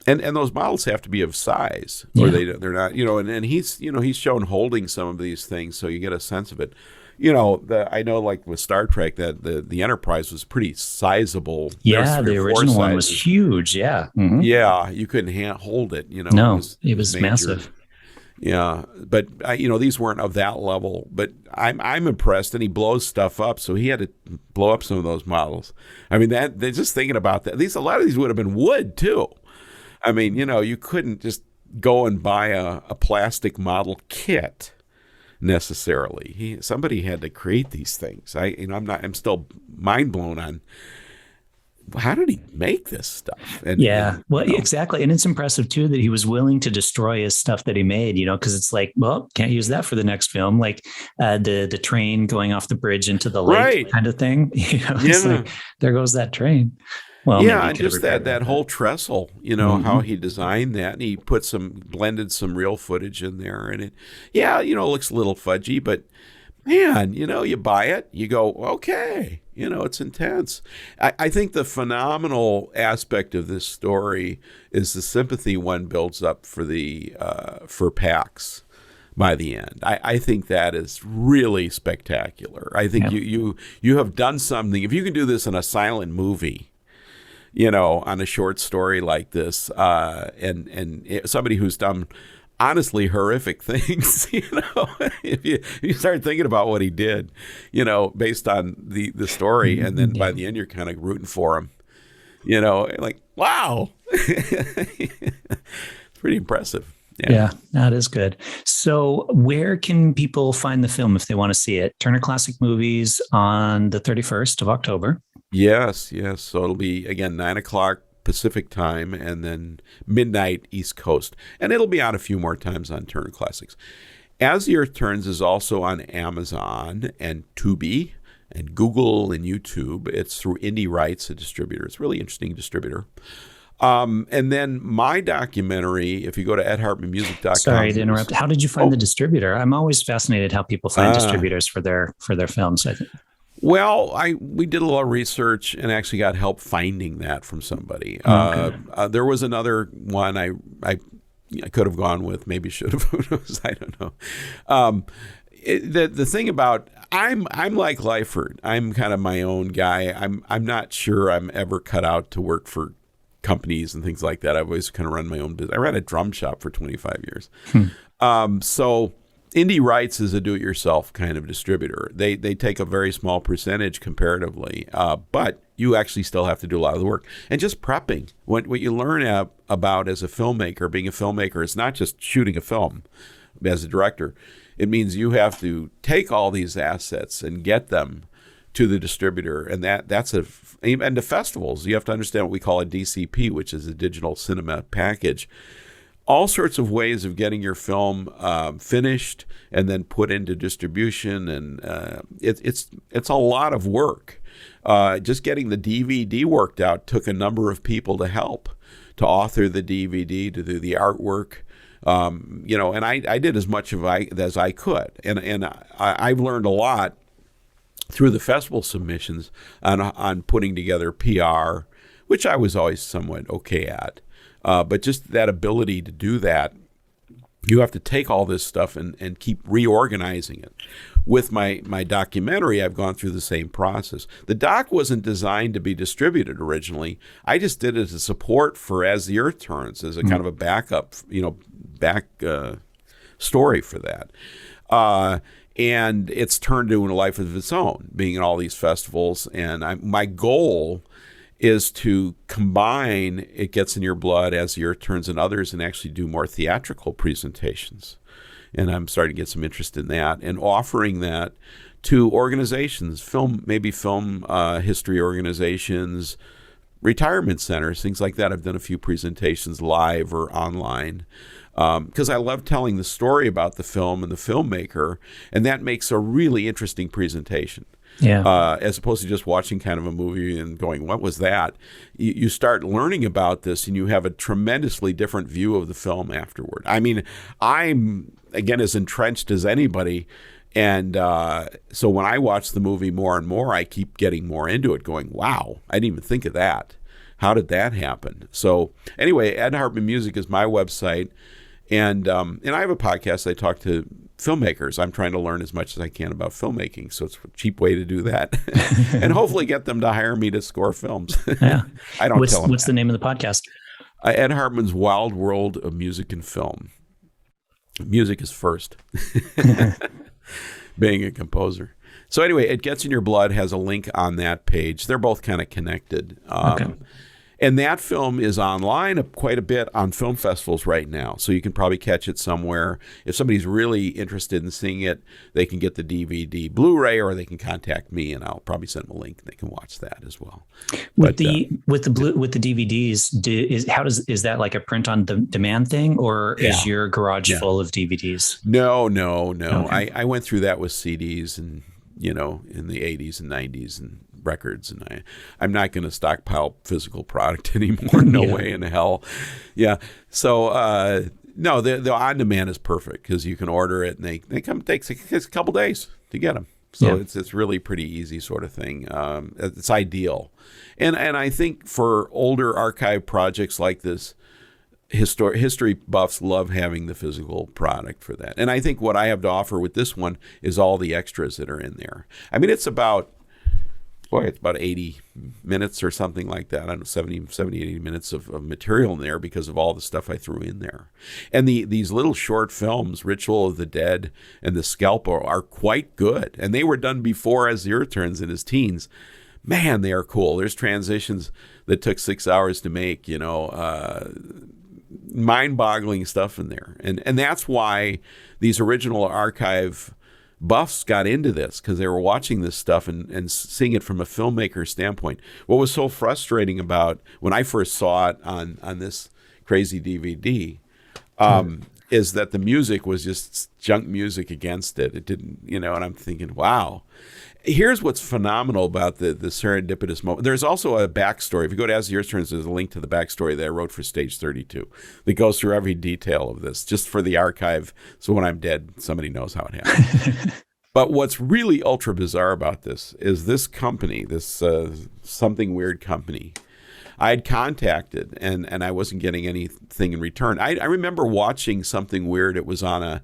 And those models have to be of size or they're not, and he's shown holding some of these things. So you get a sense of it. I know like with Star Trek that the Enterprise was pretty sizable. Yeah, the original one was huge. Yeah. Mm-hmm. Yeah, you couldn't hold it, No, it was massive. Yeah, but these weren't of that level. But I'm impressed, and he blows stuff up, so he had to blow up some of those models. I mean, they're just thinking about that. A lot of these would have been wood too. I mean, you couldn't just go and buy a plastic model kit. Necessarily, somebody had to create these things. I'm still mind blown on how did he make this stuff? Exactly. And it's impressive too that he was willing to destroy his stuff that he made. Because it's like, well, can't use that for the next film. Like the train going off the bridge into the lake kind of thing. It's like, there goes that train. Well, and just that whole trestle, how he designed that, and he blended some real footage in there, and it looks a little fudgy, but man, you buy it, you go, okay, it's intense. I think the phenomenal aspect of this story is the sympathy one builds up for Pax by the end. I think that is really spectacular. I think you have done something. If you can do this in a silent movie, on a short story like this, and somebody who's done honestly horrific things, if you start thinking about what he did, based on the story, and then by the end you're kind of rooting for him, like, wow, it's pretty impressive. Yeah, that is good. So where can people find the film if they want to see it? Turner Classic Movies on the 31st of October. Yes. So it'll be, again, 9:00 Pacific time and then midnight East Coast. And it'll be on a few more times on Turner Classics. As the Earth Turns is also on Amazon and TUBI and Google and YouTube. It's through Indie Rights, a distributor. It's a really interesting distributor. And then my documentary, if you go to edhartmanmusic.com. Sorry to interrupt. How did you find the distributor? I'm always fascinated how people find distributors for their films, I think. Well, we did a lot of research and actually got help finding that from somebody. Okay. There was another one I I could have gone with, maybe should have. Who knows? I don't know. The thing about I'm like Lyford. I'm kind of my own guy. I'm not sure I'm ever cut out to work for companies and things like that. I've always kind of run my own business. I ran a drum shop for 25 years. So Indie Rights is a do-it-yourself kind of distributor. They take a very small percentage comparatively, but you actually still have to do a lot of the work. And just prepping. What you learn about as a filmmaker, being a filmmaker, is not just shooting a film as a director. It means you have to take all these assets and get them to the distributor, and that's and to festivals. You have to understand what we call a DCP, which is a digital cinema package. All sorts of ways of getting your film finished and then put into distribution, and it's a lot of work. Just getting the DVD worked out took a number of people to help, to author the DVD, to do the artwork. And I did as much as I could, and I've learned a lot through the festival submissions on putting together PR, which I was always somewhat okay at. But just that ability to do that, you have to take all this stuff and keep reorganizing it. With my documentary, I've gone through the same process. The doc wasn't designed to be distributed originally. I just did it as a support for As the Earth Turns, as a kind of a backup, story for that. And it's turned into a life of its own, being in all these festivals. And my goal is to combine It Gets in Your Blood, As the Earth Turns, and others, and actually do more theatrical presentations. And I'm starting to get some interest in that, and offering that to organizations, film history organizations, retirement centers, things like that. I've done a few presentations live or online, because I love telling the story about the film and the filmmaker, and that makes a really interesting presentation. Yeah. As opposed to just watching kind of a movie and going, what was that? You start learning about this, and you have a tremendously different view of the film afterward. I mean, I'm, again, as entrenched as anybody. And so when I watch the movie more and more, I keep getting more into it, going, wow, I didn't even think of that. How did that happen? So anyway, Ed Hartman Music is my website. And I have a podcast. I talk to filmmakers. I'm trying to learn as much as I can about filmmaking, so it's a cheap way to do that, and hopefully get them to hire me to score films. Yeah, I don't tell them. What's the name of the podcast? Ed Hartman's Wild World of Music and Film. Music is first, being a composer. So anyway, It Gets in Your Blood has a link on that page. They're both kind of connected. Okay. And that film is online quite a bit on film festivals right now. So you can probably catch it somewhere. If somebody's really interested in seeing it, they can get the DVD Blu-ray, or they can contact me, and I'll probably send them a link and they can watch that as well. With the DVDs, is that like a print on demand thing, or is your garage full of DVDs? No. Okay. I went through that with CDs and in the 80s and 90s and records, and I'm not going to stockpile physical product anymore. No way in hell. Yeah. So no, the on demand is perfect, because you can order it and they come. Takes a couple days to get them. So it's really pretty easy sort of thing. It's ideal, and I think for older archive projects like this, history buffs love having the physical product for that. And I think what I have to offer with this one is all the extras that are in there. I mean, it's about 80 minutes or something like that. I don't know, 70, 80 minutes of material in there because of all the stuff I threw in there. And these little short films, Ritual of the Dead and The Scalpel, are quite good. And they were done before As the Earth Turns in his teens. Man, they are cool. There's transitions that took 6 hours to make, mind-boggling stuff in there. And that's why these original archive buffs got into this, because they were watching this stuff and seeing it from a filmmaker standpoint. What was so frustrating about when I first saw it on this crazy DVD is that the music was just junk music against it. It didn't, and I'm thinking, wow. Here's what's phenomenal about the serendipitous moment. There's also a backstory. If you go to As the Earth Turns, there's a link to the backstory that I wrote for Stage 32 that goes through every detail of this, just for the archive, so when I'm dead, somebody knows how it happened. But what's really ultra bizarre about this is this company, this Something Weird company, I'd contacted and I wasn't getting anything in return. I remember watching something weird. It was on a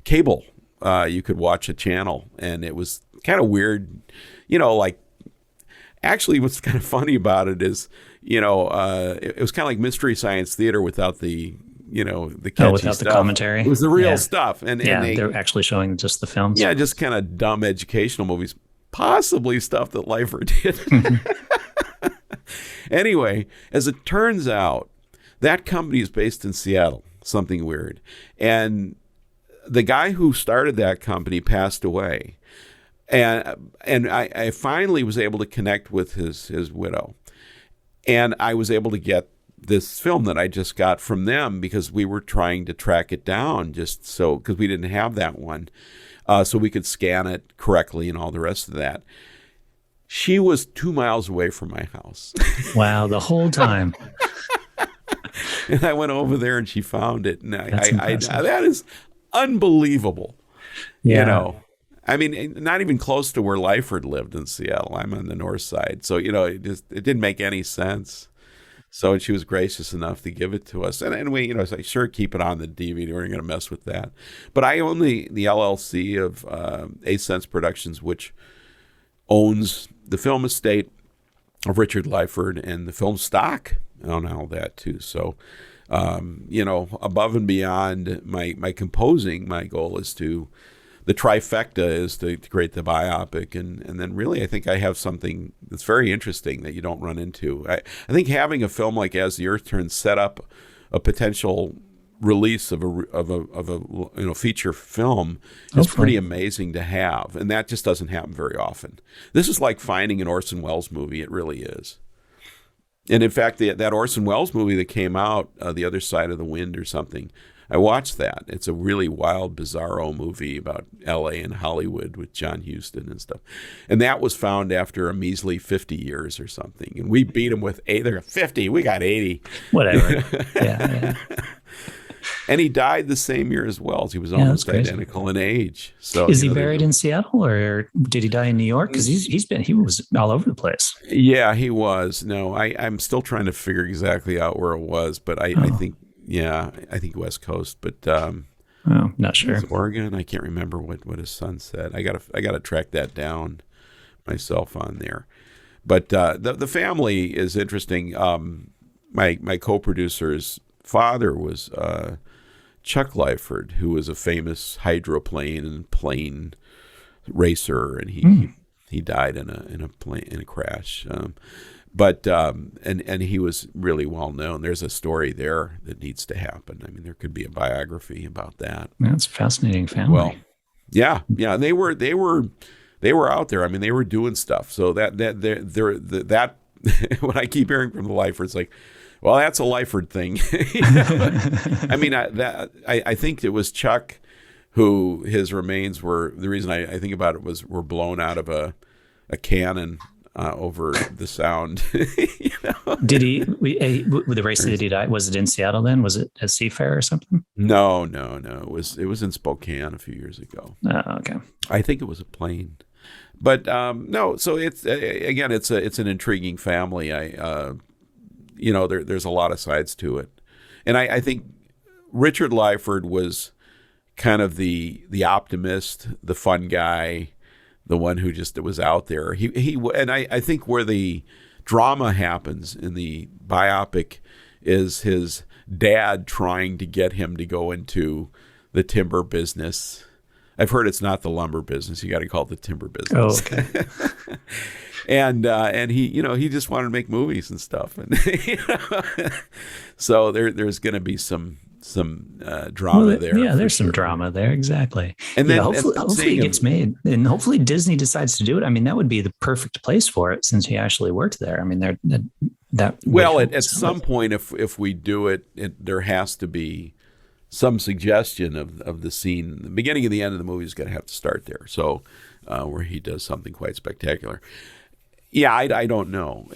cable. You could watch a channel, and it was kind of weird, like, actually what's kind of funny about it is, it was kind of like Mystery Science Theater without the the catchy without stuff. the commentary. It was the real stuff. And they're actually showing just the films. Yeah, just kind of dumb educational movies, possibly stuff that Lyford did. Anyway, as it turns out, that company is based in Seattle, something weird. And the guy who started that company passed away. And I finally was able to connect with his widow. And I was able to get this film that I just got from them because we were trying to track it down because we didn't have that one. So we could scan it correctly and all the rest of that. She was 2 miles away from my house. Wow, the whole time. And I went over there and she found it. And That is unbelievable. Yeah. I mean, not even close to where Lyford lived in Seattle. I'm on the north side. So, it didn't make any sense. So she was gracious enough to give it to us. And we, said, sure, keep it on the DVD. We're going to mess with that. But I own the LLC of A-Sense Productions, which owns the film estate of Richard Lyford and the film stock. I own all that too. So, above and beyond my composing, my goal is the trifecta is to create the biopic. And then really, I think I have something that's very interesting that you don't run into. I think having a film like As the Earth Turns set up a potential release of a feature film is pretty amazing to have. And that just doesn't happen very often. This is like finding an Orson Welles movie. It really is. And in fact, that Orson Welles movie that came out, The Other Side of the Wind or something, I watched that. It's a really wild, bizarro movie about L.A. and Hollywood with John Huston and stuff. And that was found after a measly 50 years or something. And we beat them with 8. They're 50. We got 80. Whatever. Yeah. And he died the same year as Wells. He was almost identical in age. So is he buried in Seattle, or did he die in New York? Because he was all over the place. Yeah, he was. No, I'm still trying to figure exactly out where it was, but I think. Yeah, I think West Coast, but not sure. Oregon. I can't remember what his son said. I gotta track that down myself on there. But the family is interesting. My co-producer's father was Chuck Lyford, who was a famous hydroplane and plane racer, and he died in a crash. But he was really well known. There's a story there that needs to happen. I mean, there could be a biography about that. That's a fascinating family. Well, yeah. They were out there. I mean, they were doing stuff. So that what I keep hearing from the Lyfords, like, well, that's a Lyford thing. I mean, I think it was Chuck who his remains were. The reason I think about it were blown out of a cannon. Over the Sound. Did he? With the race that he died, was it in Seattle then? Was it a Seafair or something? No. It was in Spokane a few years ago. Oh, okay. I think it was a plane, but no. So it's again, it's an intriguing family. There's a lot of sides to it, and I think Richard Lyford was kind of the optimist, the fun guy. The one who just was out there. I think where the drama happens in the biopic is his dad trying to get him to go into the timber business. I've heard it's not the lumber business. You got to call it the timber business. Oh, okay. and he just wanted to make movies and stuff. And so there's going to be some drama there. Yeah, there's some drama there, exactly. And then hopefully it gets made, and hopefully Disney decides to do it. I mean, that would be the perfect place for it, since he actually worked there. I mean, at some point, if we do it, there has to be some suggestion of the scene. The beginning and the end of the movie is going to have to start there. So where he does something quite spectacular. Yeah, I don't know.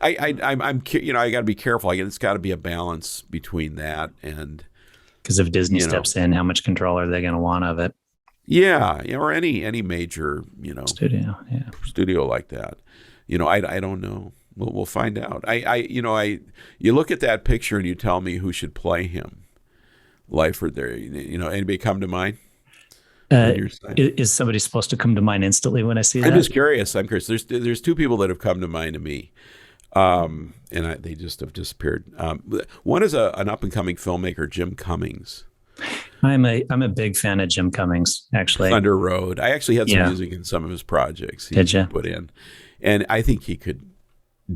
I got to be careful. It's got to be a balance between that and, because if Disney steps in, how much control are they going to want of it? Yeah, or any major studio like that. I don't know. We'll find out. You look at that picture and you tell me who should play him. Lyford there. Anybody come to mind? Is somebody supposed to come to mind instantly when I see that? I'm just curious. There's two people that have come to mind to me, and they just have disappeared. One is an up and coming filmmaker, Jim Cummings. I'm a big fan of Jim Cummings, actually. Thunder Road. I actually had some music in some of his projects. Did you? Put in, and I think he could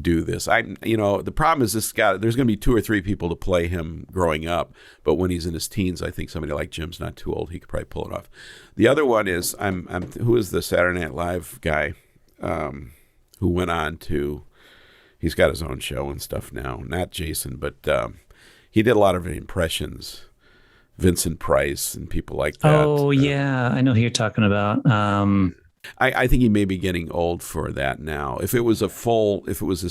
do this. The problem is there's going to be 2 or 3 people to play him growing up, but when he's in his teens, I think somebody like Jim's not too old. He could probably pull it off. The other one is who is the Saturday Night Live guy who went on to, he's got his own show and stuff now. Not Jason, but he did a lot of impressions. Vincent Price and people like that. Oh yeah, I know who you're talking about. I think he may be getting old for that now. If it was his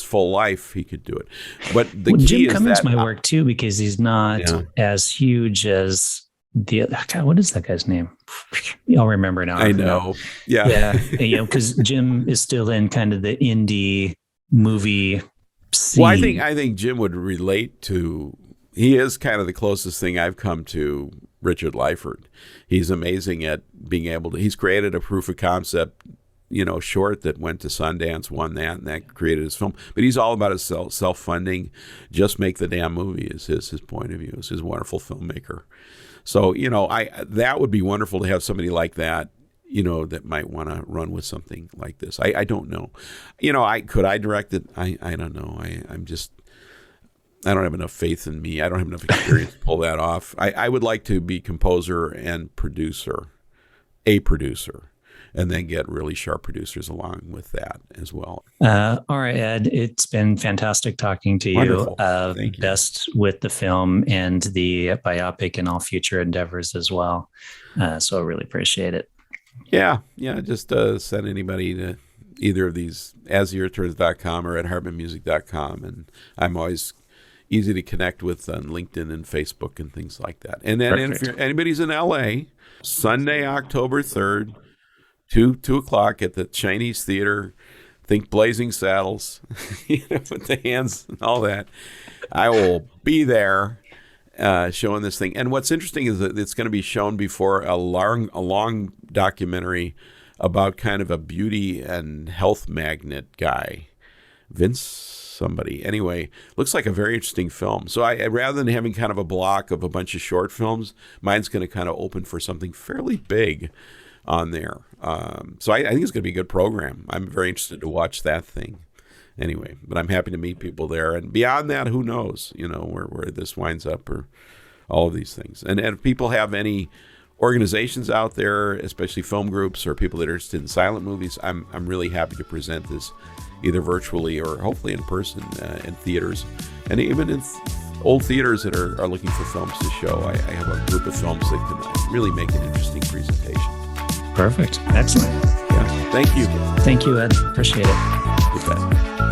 full life, he could do it. But the key Jim is Cummings that might work too, because he's not as huge as God, what is that guy's name? I'll remember now. I know. Yeah. Because Jim is still in kind of the indie movie scene. Well, I think Jim would relate to. He is kind of the closest thing I've come to Richard Lyford. He's amazing at being able to. He's created a proof of concept, short that went to Sundance, won that, and that created his film. But he's all about his self-funding. Just make the damn movie is his point of view. Is his wonderful filmmaker. So that would be wonderful to have somebody like that. That might want to run with something like this. I don't know. Could I direct it? I don't know. I don't have enough faith in me. I don't have enough experience to pull that off. I would like to be composer and producer, and then get really sharp producers along with that as well. All right, Ed, it's been fantastic talking to you. Wonderful. Thank you. Best with the film and the biopic and all future endeavors as well. So I really appreciate it. Yeah. Just send anybody to either of these, astheearthturns.com or edhartmanmusic.com, and I'm always easy to connect with on LinkedIn and Facebook and things like that. And then if anybody's in LA, Sunday, October 3rd, 2 o'clock at the Chinese Theater, think Blazing Saddles, with the hands and all that. I will be there showing this thing. And what's interesting is that it's going to be shown before a long documentary about kind of a beauty and health magnet guy, Vince somebody. Anyway, looks like a very interesting film. So I rather than having kind of a block of a bunch of short films, mine's going to kind of open for something fairly big on there. So I think it's going to be a good program. I'm very interested to watch that thing. Anyway, but I'm happy to meet people there. And beyond that, who knows, where this winds up, or all of these things. And if people have any organizations out there, especially film groups or people that are interested in silent movies, I'm really happy to present this either virtually or hopefully in person in theaters, and even in old theaters that are looking for films to show. I have a group of films that can really make an interesting presentation. Perfect. Excellent. Yeah. Thank you. Thank you, Ed. Appreciate it. You bet.